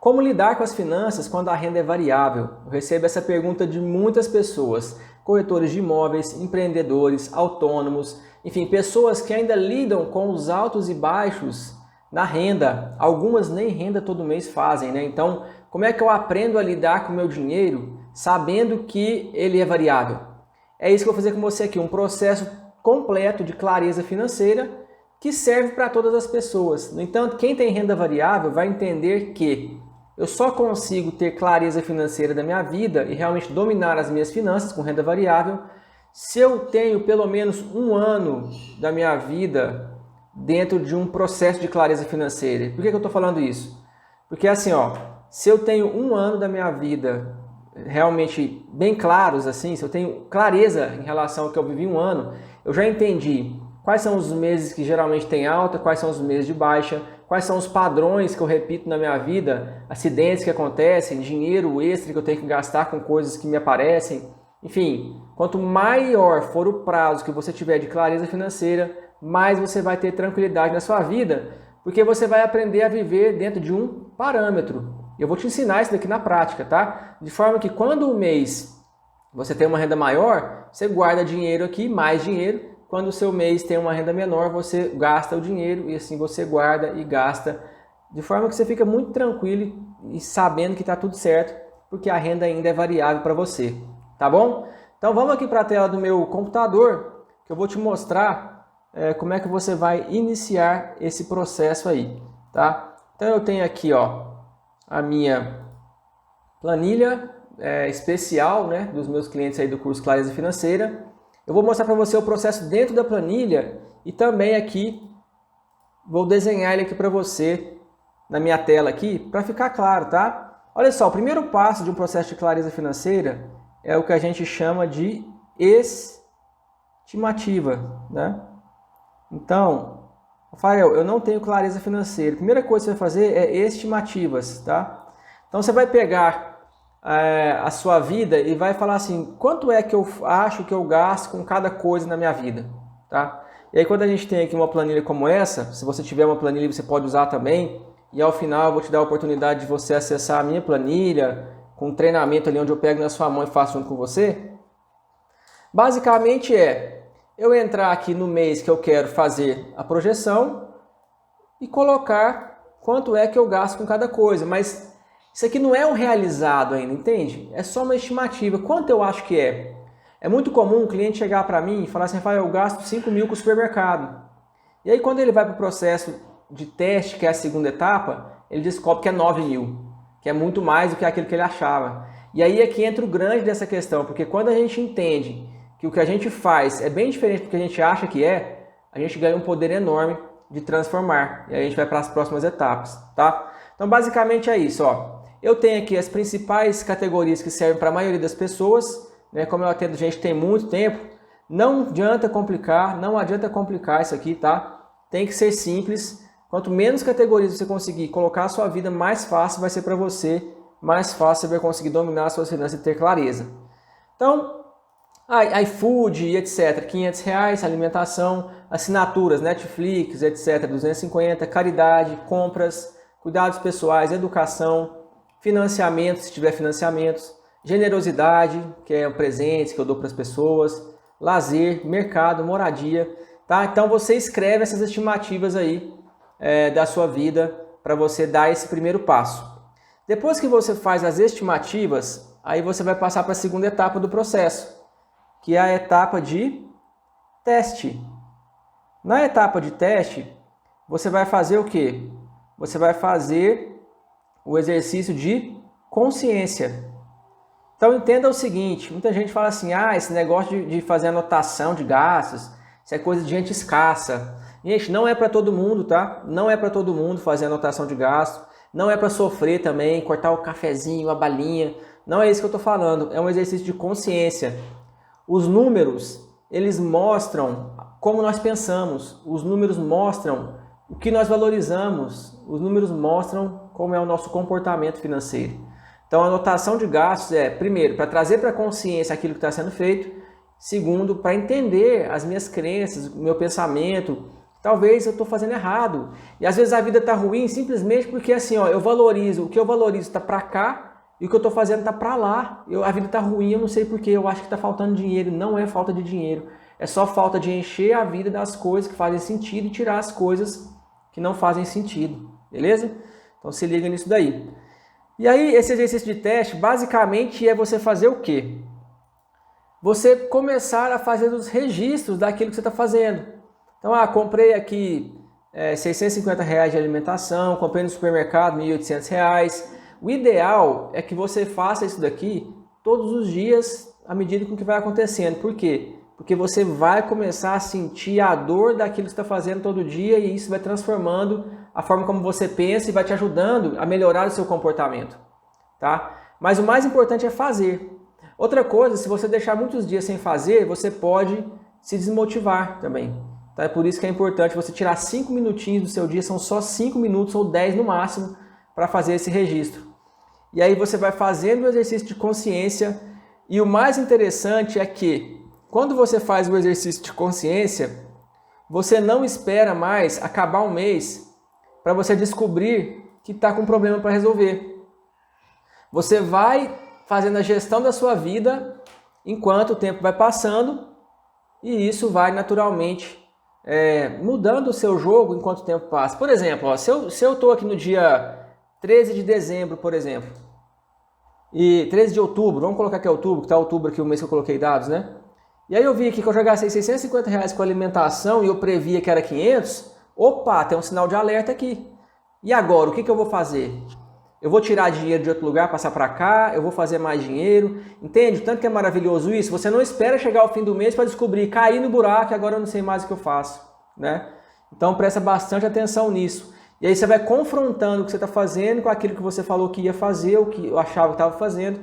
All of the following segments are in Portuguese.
Como lidar com as finanças quando a renda é variável? Eu recebo essa pergunta de muitas pessoas, corretores de imóveis, empreendedores, autônomos, enfim, pessoas que ainda lidam com os altos e baixos na renda. Algumas nem renda todo mês fazem, né? Então, como é que eu aprendo a lidar com o meu dinheiro sabendo que ele é variável? É isso que eu vou fazer com você aqui, um processo completo de clareza financeira que serve para todas as pessoas. No entanto, quem tem renda variável vai entender que eu só consigo ter clareza financeira da minha vida e realmente dominar as minhas finanças com renda variável se eu tenho pelo menos um ano da minha vida dentro de um processo de clareza financeira. Por que eu estou falando isso? Porque assim, se eu tenho um ano da minha vida realmente bem claros, assim, se eu tenho clareza em relação ao que eu vivi um ano, eu já entendi quais são os meses que geralmente tem alta, quais são os meses de baixa, quais são os padrões que eu repito na minha vida, acidentes que acontecem, dinheiro extra que eu tenho que gastar com coisas que me aparecem. Enfim, quanto maior for o prazo que você tiver de clareza financeira, mais você vai ter tranquilidade na sua vida, porque você vai aprender a viver dentro de um parâmetro. Eu vou te ensinar isso daqui na prática, tá? De forma que quando o mês você tem uma renda maior, você guarda dinheiro aqui, mais dinheiro. Quando o seu mês tem uma renda menor, você gasta o dinheiro e assim você guarda e gasta. De forma que você fica muito tranquilo e sabendo que está tudo certo, porque a renda ainda é variável para você. Tá bom? Então vamos aqui para a tela do meu computador, que eu vou te mostrar como é que você vai iniciar esse processo aí. Tá? Então eu tenho aqui a minha planilha especial, né, dos meus clientes aí do curso Clareza Financeira. Eu vou mostrar para você o processo dentro da planilha e também aqui vou desenhar ele aqui para você na minha tela aqui para ficar claro, tá? Olha só, o primeiro passo de um processo de clareza financeira é o que a gente chama de estimativa, né? Então, Rafael, eu não tenho clareza financeira. A primeira coisa que você vai fazer é estimativas, tá? Então você vai pegar a sua vida e vai falar assim, quanto é que eu acho que eu gasto com cada coisa na minha vida, tá? E aí quando a gente tem aqui uma planilha como essa, se você tiver uma planilha você pode usar também, e ao final eu vou te dar a oportunidade de você acessar a minha planilha, com um treinamento ali onde eu pego na sua mão e faço junto com você. Basicamente eu entrar aqui no mês que eu quero fazer a projeção e colocar quanto é que eu gasto com cada coisa, mas isso aqui não é um realizado ainda, entende? É só uma estimativa. Quanto eu acho que é? É muito comum o cliente chegar para mim e falar assim, Rafael, eu gasto 5 mil com o supermercado. E aí quando ele vai para o processo de teste, que é a segunda etapa, ele descobre que é 9 mil, que é muito mais do que aquilo que ele achava. E aí é que entra o grande dessa questão, porque quando a gente entende que o que a gente faz é bem diferente do que a gente acha que é, a gente ganha um poder enorme de transformar. E aí a gente vai para as próximas etapas, tá? Então basicamente é isso, Eu tenho aqui as principais categorias que servem para a maioria das pessoas, né? Como eu atendo gente que tem muito tempo, não adianta complicar isso aqui, tá? Tem que ser simples. Quanto menos categorias você conseguir colocar a sua vida, mais fácil vai ser para você, mais fácil você vai conseguir dominar as suas finanças e ter clareza. Então, iFood, etc, R$500, alimentação, assinaturas, Netflix, etc, 250, caridade, compras, cuidados pessoais, educação, financiamentos, se tiver financiamentos, generosidade, que é o presente que eu dou para as pessoas, lazer, mercado, moradia, tá? Então você escreve essas estimativas aí da sua vida para você dar esse primeiro passo. Depois que você faz as estimativas, aí você vai passar para a segunda etapa do processo, que é a etapa de teste. Na etapa de teste, você vai fazer o quê? Você vai fazer o exercício de consciência. Então entenda o seguinte, muita gente fala assim, esse negócio de fazer anotação de gastos, isso é coisa de gente escassa. Gente, não é para todo mundo, tá? Não é para todo mundo fazer anotação de gasto, não é para sofrer também, cortar o cafezinho, a balinha, não é isso que eu estou falando, é um exercício de consciência. Os números, eles mostram como nós pensamos, os números mostram o que nós valorizamos, os números mostram como é o nosso comportamento financeiro. Então a anotação de gastos primeiro, para trazer para a consciência aquilo que está sendo feito, segundo, para entender as minhas crenças, o meu pensamento. talvez eu estou fazendo errado. E às vezes a vida está ruim simplesmente porque assim, ó, eu valorizo, o que eu valorizo está para cá e o que eu estou fazendo está para lá. A vida está ruim, eu não sei porquê, eu acho que está faltando dinheiro. Não é falta de dinheiro, é só falta de encher a vida das coisas que fazem sentido e tirar as coisas que não fazem sentido, beleza? Então se liga nisso daí. E aí esse exercício de teste basicamente é você fazer o quê? Você começar a fazer os registros daquilo que você está fazendo. Então, comprei aqui R$650 de alimentação, comprei no supermercado R$1.800. O ideal é que você faça isso daqui todos os dias à medida com que vai acontecendo. Por quê? Porque você vai começar a sentir a dor daquilo que você está fazendo todo dia e isso vai transformando a forma como você pensa e vai te ajudando a melhorar o seu comportamento, tá? Mas o mais importante é fazer. Outra coisa, se você deixar muitos dias sem fazer, você pode se desmotivar também. Tá? É por isso que é importante você tirar 5 minutinhos do seu dia, são só 5 minutos ou 10 no máximo, para fazer esse registro. E aí você vai fazendo o exercício de consciência e o mais interessante é que quando você faz o exercício de consciência, você não espera mais acabar um mês para você descobrir que está com um problema para resolver. Você vai fazendo a gestão da sua vida enquanto o tempo vai passando e isso vai naturalmente mudando o seu jogo enquanto o tempo passa. Por exemplo, ó, se eu estou aqui no dia 13 de dezembro, por exemplo, e 13 de outubro, vamos colocar que é outubro, que está outubro aqui o mês que eu coloquei dados, né? E aí eu vi aqui que eu já gastei R$650 com alimentação e eu previa que era 500, opa, tem um sinal de alerta aqui. E agora, o que eu vou fazer? Eu vou tirar dinheiro de outro lugar, passar para cá, eu vou fazer mais dinheiro. Entende? Tanto que é maravilhoso isso. Você não espera chegar ao fim do mês para descobrir, cair no buraco e agora eu não sei mais o que eu faço, né? Então presta bastante atenção nisso. E aí você vai confrontando o que você está fazendo com aquilo que você falou que ia fazer, o que eu achava que estava fazendo.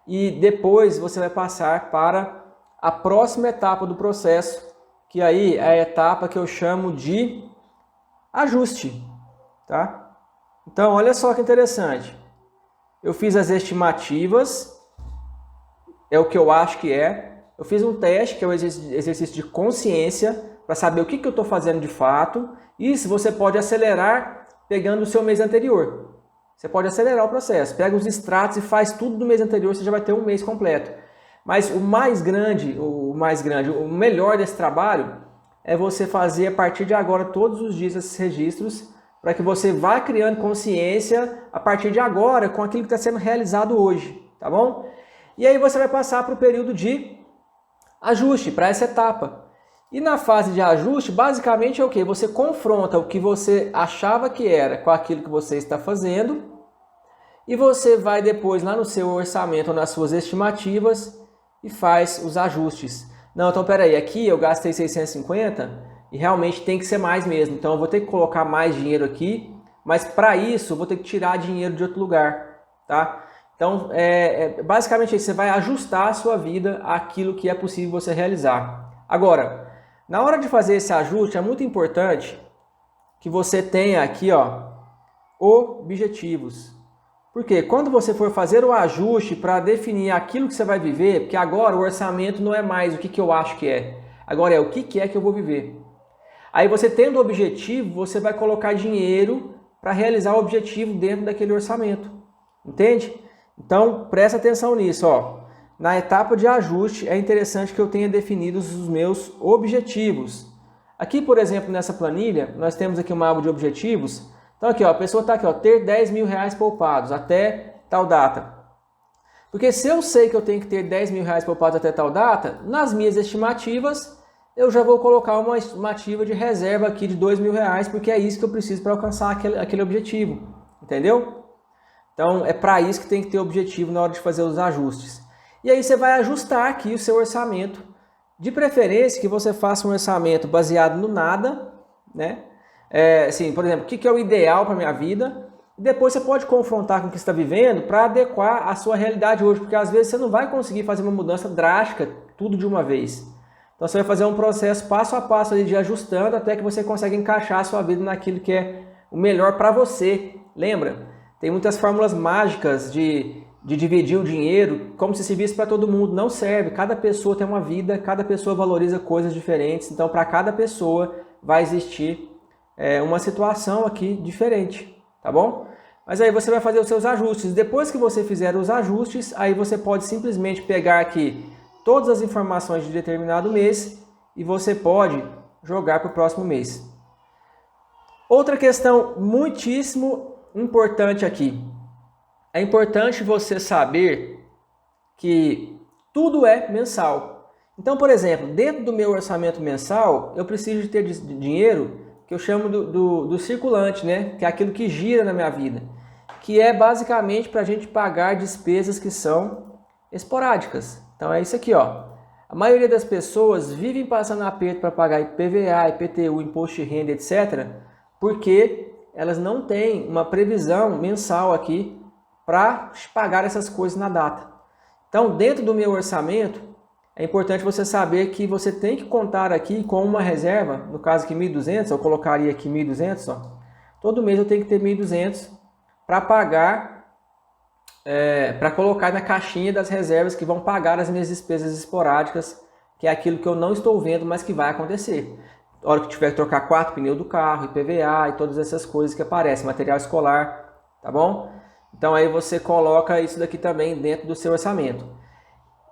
E depois você vai passar para a próxima etapa do processo, que aí é a etapa que eu chamo de ajuste, tá? Então, olha só que interessante. Eu fiz as estimativas, é o que eu acho que é. Eu fiz um teste, que é o exercício de consciência, para saber o que eu estou fazendo de fato. Isso você pode acelerar pegando o seu mês anterior. Você pode acelerar o processo. Pega os extratos e faz tudo do mês anterior, você já vai ter um mês completo. Mas o melhor desse trabalho é você fazer a partir de agora, todos os dias, esses registros, para que você vá criando consciência a partir de agora com aquilo que está sendo realizado hoje, tá bom? E aí você vai passar para o período de ajuste, para essa etapa. E na fase de ajuste, basicamente é o quê? Você confronta o que você achava que era com aquilo que você está fazendo e você vai depois lá no seu orçamento ou nas suas estimativas e faz os ajustes. Não, então peraí, aqui eu gastei 650 e realmente tem que ser mais mesmo. Então eu vou ter que colocar mais dinheiro aqui, mas para isso eu vou ter que tirar dinheiro de outro lugar, tá? Então basicamente você vai ajustar a sua vida àquilo que é possível você realizar. Agora, na hora de fazer esse ajuste é muito importante que você tenha aqui, ó, objetivos. Porque quando você for fazer o ajuste para definir aquilo que você vai viver, porque agora o orçamento não é mais o que eu acho que é, agora é o que é que eu vou viver. Aí você tendo o objetivo, você vai colocar dinheiro para realizar o objetivo dentro daquele orçamento. Entende? Então, presta atenção nisso. Ó. Na etapa de ajuste, é interessante que eu tenha definido os meus objetivos. Aqui, por exemplo, nessa planilha, nós temos aqui uma aba de objetivos. Então, aqui, ó, a pessoa está aqui, ó, ter R$10.000 poupados até tal data. Porque se eu sei que eu tenho que ter R$10.000 poupados até tal data, nas minhas estimativas, eu já vou colocar uma estimativa de reserva aqui de R$2.000, porque é isso que eu preciso para alcançar aquele objetivo, entendeu? Então é para isso que tem que ter objetivo na hora de fazer os ajustes. E aí você vai ajustar aqui o seu orçamento, de preferência que você faça um orçamento baseado no nada, né? Assim, por exemplo, o que é o ideal para a minha vida? E depois você pode confrontar com o que você está vivendo para adequar a sua realidade hoje, porque às vezes você não vai conseguir fazer uma mudança drástica, tudo de uma vez. Então você vai fazer um processo passo a passo ali de ajustando até que você consegue encaixar a sua vida naquilo que é o melhor para você. Lembra? Tem muitas fórmulas mágicas de dividir o dinheiro como se servisse para todo mundo. Não serve. Cada pessoa tem uma vida, cada pessoa valoriza coisas diferentes. Então para cada pessoa vai existir uma situação aqui diferente, tá bom? Mas aí você vai fazer os seus ajustes. Depois que você fizer os ajustes, aí você pode simplesmente pegar aqui todas as informações de determinado mês e você pode jogar para o próximo mês. Outra questão muitíssimo importante aqui. É importante você saber que tudo é mensal. Então, por exemplo, dentro do meu orçamento mensal, eu preciso de ter dinheiro que eu chamo do circulante, né? Que é aquilo que gira na minha vida. Que é basicamente para a gente pagar despesas que são esporádicas. Então é isso aqui, ó. A maioria das pessoas vivem passando aperto para pagar IPVA, IPTU, imposto de renda, etc. Porque elas não têm uma previsão mensal aqui para pagar essas coisas na data. Então, dentro do meu orçamento, é importante você saber que você tem que contar aqui com uma reserva, no caso aqui 1.200, eu colocaria aqui 1.200, ó. Todo mês eu tenho que ter 1.200 para pagar, para colocar na caixinha das reservas que vão pagar as minhas despesas esporádicas, que é aquilo que eu não estou vendo, mas que vai acontecer. Na hora que tiver que trocar 4 pneus do carro, IPVA e todas essas coisas que aparecem, material escolar, tá bom? Então aí você coloca isso daqui também dentro do seu orçamento.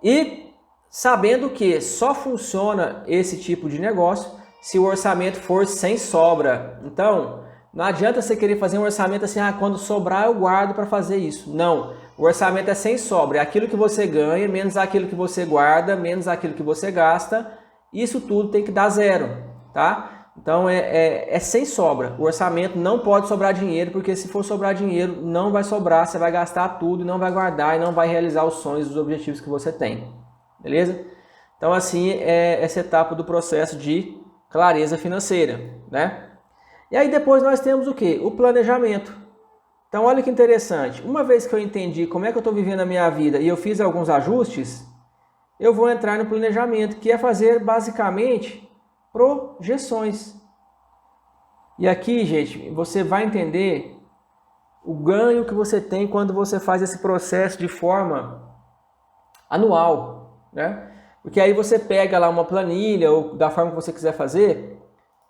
E sabendo que só funciona esse tipo de negócio se o orçamento for sem sobra. Então, não adianta você querer fazer um orçamento assim, quando sobrar eu guardo para fazer isso. Não, o orçamento é sem sobra, é aquilo que você ganha, menos aquilo que você guarda, menos aquilo que você gasta. Isso tudo tem que dar zero, tá? Então é sem sobra. O orçamento não pode sobrar dinheiro, porque se for sobrar dinheiro, não vai sobrar, você vai gastar tudo, não vai guardar e não vai realizar os sonhos, os objetivos que você tem. Beleza? Então assim é essa etapa do processo de clareza financeira, né? E aí depois nós temos o quê? O planejamento. Então olha que interessante, uma vez que eu entendi como é que eu estou vivendo a minha vida e eu fiz alguns ajustes, eu vou entrar no planejamento, que é fazer basicamente projeções. E aqui, gente, você vai entender o ganho que você tem quando você faz esse processo de forma anual, né? Porque aí você pega lá uma planilha ou da forma que você quiser fazer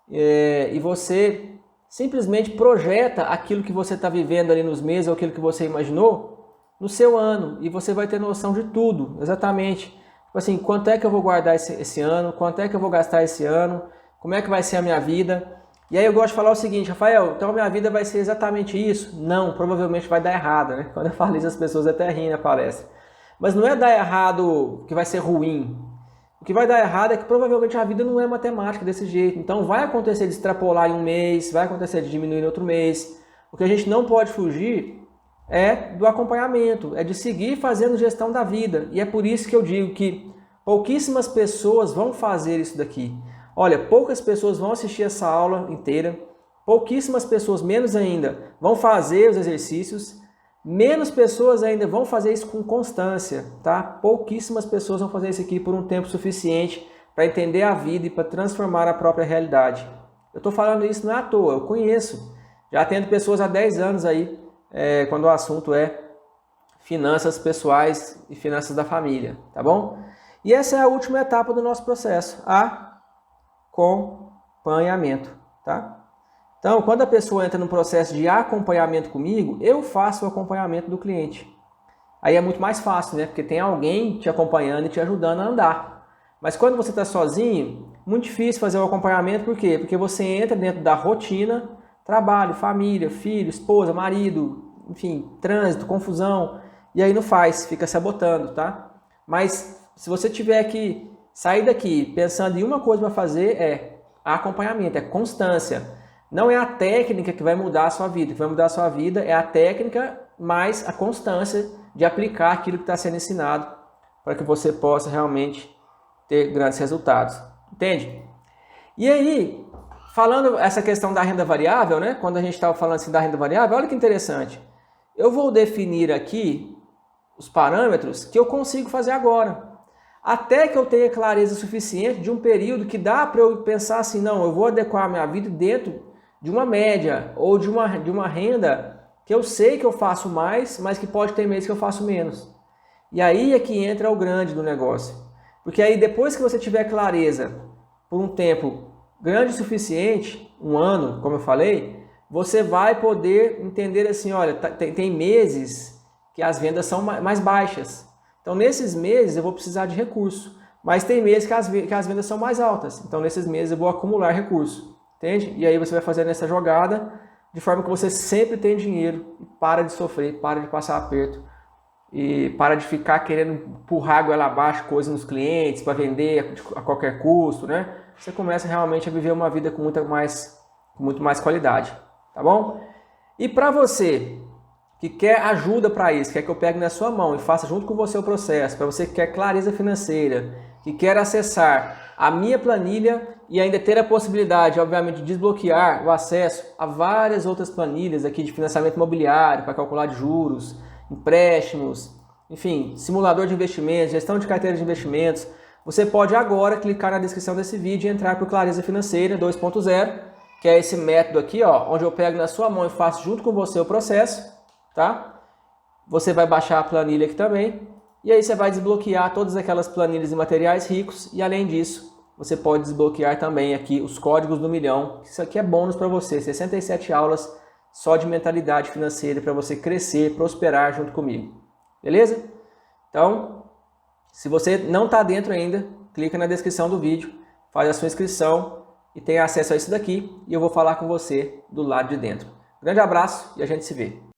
e você simplesmente projeta aquilo que você está vivendo ali nos meses ou aquilo que você imaginou no seu ano e você vai ter noção de tudo, exatamente. Tipo assim, quanto é que eu vou guardar esse ano, quanto é que eu vou gastar esse ano, como é que vai ser a minha vida. E aí eu gosto de falar o seguinte, Rafael, então a minha vida vai ser exatamente isso? Não, provavelmente vai dar errado, né? Quando eu falo isso as pessoas até riem na palestra. Mas não é dar errado que vai ser ruim. O que vai dar errado é que provavelmente a vida não é matemática desse jeito. Então vai acontecer de extrapolar em um mês, vai acontecer de diminuir em outro mês. O que a gente não pode fugir é do acompanhamento, é de seguir fazendo gestão da vida. E é por isso que eu digo que pouquíssimas pessoas vão fazer isso daqui. Olha, poucas pessoas vão assistir essa aula inteira, pouquíssimas pessoas, menos ainda, vão fazer os exercícios, menos pessoas ainda vão fazer isso com constância, tá? Pouquíssimas pessoas vão fazer isso aqui por um tempo suficiente para entender a vida e para transformar a própria realidade. Eu estou falando isso não é à toa, eu conheço. Já atendo pessoas há 10 anos aí, quando o assunto é finanças pessoais e finanças da família, tá bom? E essa é a última etapa do nosso processo, acompanhamento, tá? Então, quando a pessoa entra no processo de acompanhamento comigo, eu faço o acompanhamento do cliente. Aí é muito mais fácil, né? Porque tem alguém te acompanhando e te ajudando a andar. Mas quando você está sozinho, muito difícil fazer o acompanhamento, por quê? Porque você entra dentro da rotina, trabalho, família, filho, esposa, marido, enfim, trânsito, confusão, e aí não faz, fica sabotando, tá? Mas se você tiver que sair daqui pensando em uma coisa para fazer, é acompanhamento, é constância. Não é a técnica que vai mudar a sua vida. O que vai mudar a sua vida é a técnica mais a constância de aplicar aquilo que está sendo ensinado para que você possa realmente ter grandes resultados. Entende? E aí, falando essa questão da renda variável, né? Quando a gente estava falando assim da renda variável, olha que interessante. Eu vou definir aqui os parâmetros que eu consigo fazer agora. Até que eu tenha clareza suficiente de um período que dá para eu pensar assim, não, eu vou adequar a minha vida dentro de uma média ou de uma renda que eu sei que eu faço mais, mas que pode ter meses que eu faço menos. E aí é que entra o grande do negócio. Porque aí depois que você tiver clareza por um tempo grande o suficiente, um ano, como eu falei, você vai poder entender assim, olha, tem meses que as vendas são mais baixas. Então, nesses meses eu vou precisar de recurso. Mas tem meses que as vendas são mais altas. Então, nesses meses eu vou acumular recurso. Entende? E aí você vai fazendo essa jogada de forma que você sempre tem dinheiro e para de sofrer, para de passar aperto e para de ficar querendo empurrar a goela abaixo coisas nos clientes para vender a qualquer custo, né? Você começa realmente a viver uma vida com muito mais qualidade, tá bom? E para você que quer ajuda para isso, quer que eu pegue na sua mão e faça junto com você o processo, para você que quer clareza financeira, que quer acessar a minha planilha e ainda ter a possibilidade, obviamente, de desbloquear o acesso a várias outras planilhas aqui de financiamento imobiliário, para calcular de juros, empréstimos, enfim, simulador de investimentos, gestão de carteira de investimentos, você pode agora clicar na descrição desse vídeo e entrar para o Clareza Financeira 2.0, que é esse método aqui, ó, onde eu pego na sua mão e faço junto com você o processo, tá? Você vai baixar a planilha aqui também, e aí você vai desbloquear todas aquelas planilhas e materiais ricos, e além disso, você pode desbloquear também aqui os códigos do milhão. Isso aqui é bônus para você, 67 aulas só de mentalidade financeira para você crescer, prosperar junto comigo. Beleza? Então, se você não está dentro ainda, clica na descrição do vídeo, faz a sua inscrição e tem acesso a isso daqui e eu vou falar com você do lado de dentro. Grande abraço e a gente se vê.